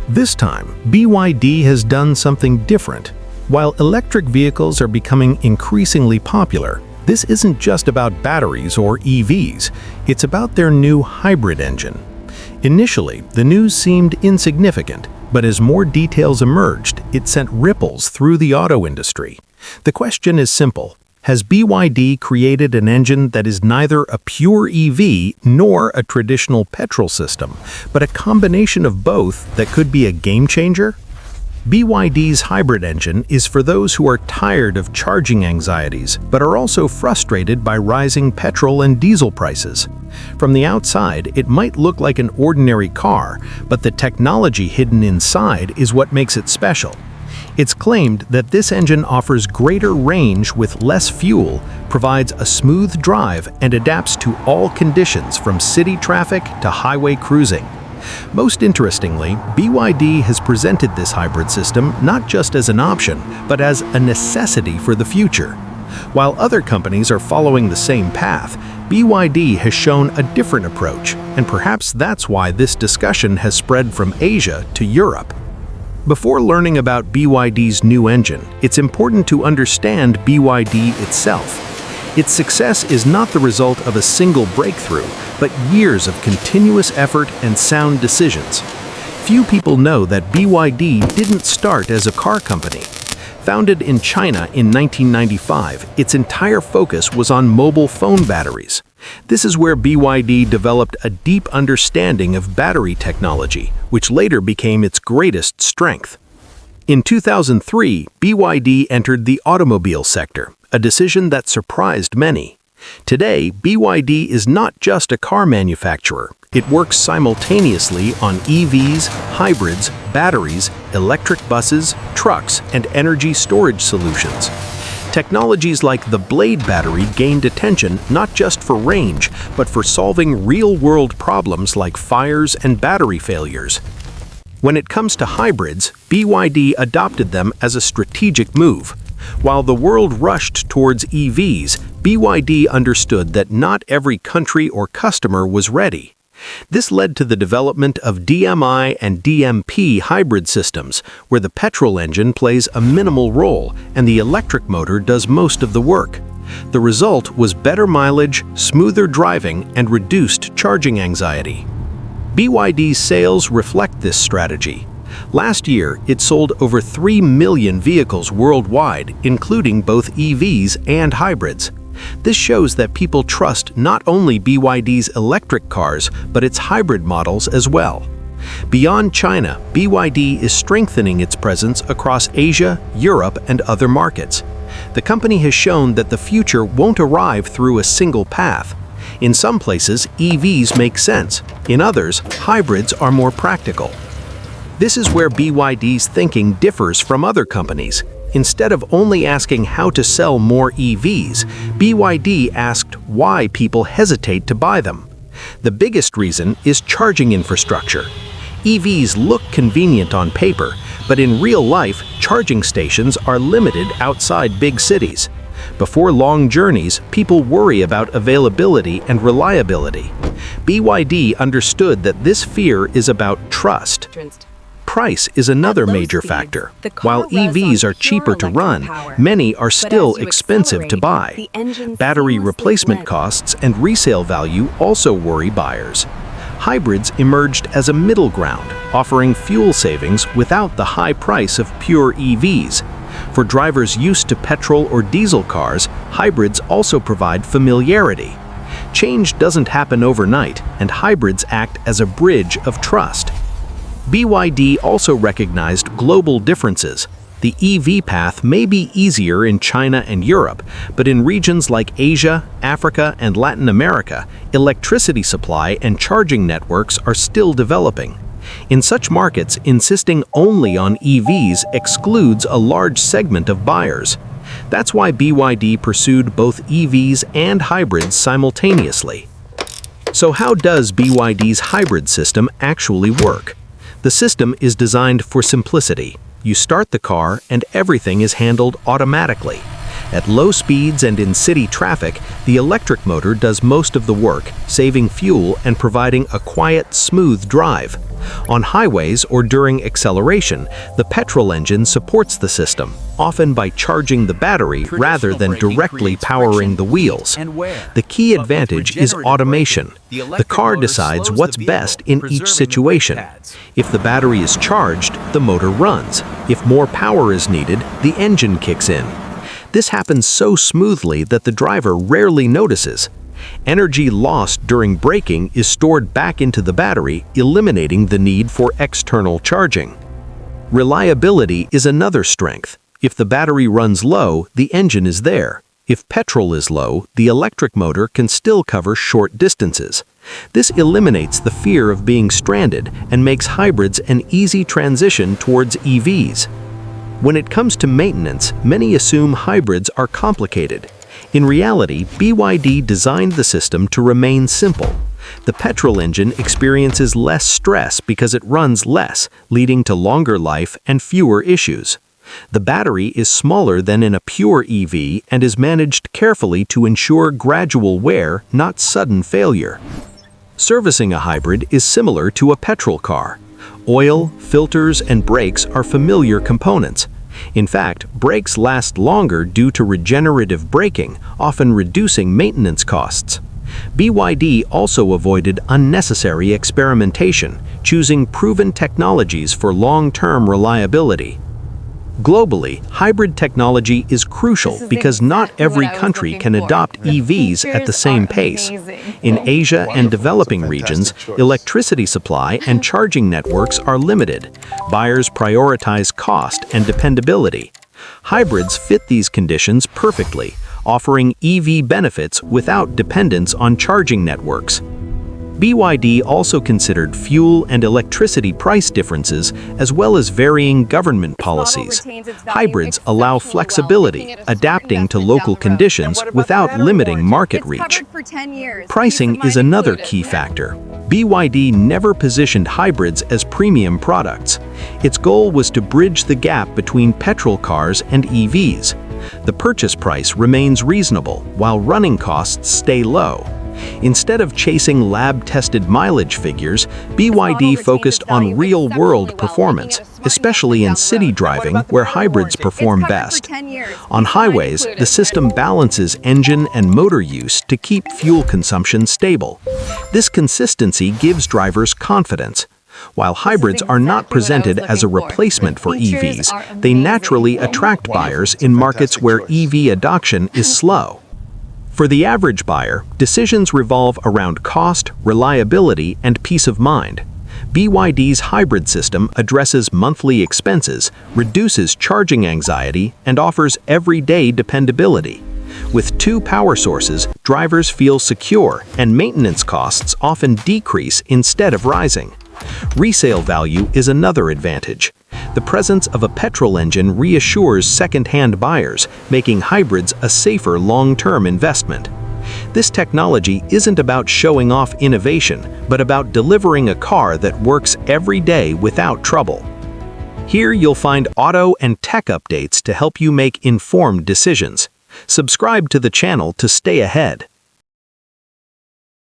This time, BYD has done something different. While electric vehicles are becoming increasingly popular, this isn't just about batteries or EVs, it's about their new hybrid engine. Initially, the news seemed insignificant, but as more details emerged, it sent ripples through the auto industry. The question is simple. Has BYD created an engine that is neither a pure EV nor a traditional petrol system, but a combination of both that could be a game changer? BYD's hybrid engine is for those who are tired of charging anxieties, but are also frustrated by rising petrol and diesel prices. From the outside, it might look like an ordinary car, but the technology hidden inside is what makes it special. It's claimed that this engine offers greater range with less fuel, provides a smooth drive, and adapts to all conditions from city traffic to highway cruising. Most interestingly, BYD has presented this hybrid system not just as an option, but as a necessity for the future. While other companies are following the same path, BYD has shown a different approach, and perhaps that's why this discussion has spread from Asia to Europe. Before learning about BYD's new engine, it's important to understand BYD itself. Its success is not the result of a single breakthrough, but years of continuous effort and sound decisions. Few people know that BYD didn't start as a car company. Founded in China in 1995, its entire focus was on mobile phone batteries. This is where BYD developed a deep understanding of battery technology, which later became its greatest strength. In 2003, BYD entered the automobile sector, a decision that surprised many. Today, BYD is not just a car manufacturer. It works simultaneously on EVs, hybrids, batteries, electric buses, trucks, and energy storage solutions. Technologies like the Blade battery gained attention not just for range, but for solving real-world problems like fires and battery failures. When it comes to hybrids, BYD adopted them as a strategic move. While the world rushed towards EVs, BYD understood that not every country or customer was ready. This led to the development of DMI and DMP hybrid systems, where the petrol engine plays a minimal role and the electric motor does most of the work. The result was better mileage, smoother driving, and reduced charging anxiety. BYD's sales reflect this strategy. Last year, it sold over 3 million vehicles worldwide, including both EVs and hybrids. This shows that people trust not only BYD's electric cars, but its hybrid models as well. Beyond China, BYD is strengthening its presence across Asia, Europe, and other markets. The company has shown that the future won't arrive through a single path. In some places, EVs make sense. In others, hybrids are more practical. This is where BYD's thinking differs from other companies. Instead of only asking how to sell more EVs, BYD asked why people hesitate to buy them. The biggest reason is charging infrastructure. EVs look convenient on paper, but in real life, charging stations are limited outside big cities. Before long journeys, people worry about availability and reliability. BYD understood that this fear is about trust. Price is another major factor. While EVs are cheaper to run, many are still expensive to buy. Battery replacement costs and resale value also worry buyers. Hybrids emerged as a middle ground, offering fuel savings without the high price of pure EVs. For drivers used to petrol or diesel cars, hybrids also provide familiarity. Change doesn't happen overnight, and hybrids act as a bridge of trust. BYD also recognized global differences. The EV path may be easier in China and Europe, but in regions like Asia, Africa, and Latin America, electricity supply and charging networks are still developing. In such markets, insisting only on EVs excludes a large segment of buyers. That's why BYD pursued both EVs and hybrids simultaneously. So how does BYD's hybrid system actually work? The system is designed for simplicity. You start the car and everything is handled automatically. At low speeds and in city traffic, the electric motor does most of the work, saving fuel and providing a quiet, smooth drive. On highways or during acceleration, the petrol engine supports the system, often by charging the battery rather than directly powering the wheels. The key advantage is automation. The car decides what's best in each situation. If the battery is charged, the motor runs. If more power is needed, the engine kicks in. This happens so smoothly that the driver rarely notices. Energy lost during braking is stored back into the battery, eliminating the need for external charging. Reliability is another strength. If the battery runs low, the engine is there. If petrol is low, the electric motor can still cover short distances. This eliminates the fear of being stranded and makes hybrids an easy transition towards EVs. When it comes to maintenance, many assume hybrids are complicated. In reality, BYD designed the system to remain simple. The petrol engine experiences less stress because it runs less, leading to longer life and fewer issues. The battery is smaller than in a pure EV and is managed carefully to ensure gradual wear, not sudden failure. Servicing a hybrid is similar to a petrol car. Oil, filters, and brakes are familiar components. In fact, brakes last longer due to regenerative braking, often reducing maintenance costs. BYD also avoided unnecessary experimentation, choosing proven technologies for long-term reliability. Globally, hybrid technology is crucial because not every country can adopt EVs at the same pace. In Asia and developing regions, electricity supply and charging networks are limited. Buyers prioritize cost and dependability. Hybrids fit these conditions perfectly, offering EV benefits without dependence on charging networks. BYD also considered fuel and electricity price differences as well as varying government policies. Hybrids allow flexibility, adapting to local conditions without limiting market reach. Pricing is another key factor. BYD never positioned hybrids as premium products. Its goal was to bridge the gap between petrol cars and EVs. The purchase price remains reasonable, while running costs stay low. Instead of chasing lab-tested mileage figures, BYD focused on real-world performance, especially in city driving where hybrids perform best. On highways, the system balances engine and motor use to keep fuel consumption stable. This consistency gives drivers confidence. While hybrids are not presented as a replacement for EVs, they naturally attract buyers in markets where EV adoption is slow. For the average buyer, decisions revolve around cost, reliability, and peace of mind. BYD's hybrid system addresses monthly expenses, reduces charging anxiety, and offers everyday dependability. With two power sources, drivers feel secure, and maintenance costs often decrease instead of rising. Resale value is another advantage. The presence of a petrol engine reassures second-hand buyers, making hybrids a safer long-term investment. This technology isn't about showing off innovation, but about delivering a car that works every day without trouble. Here you'll find auto and tech updates to help you make informed decisions. Subscribe to the channel to stay ahead.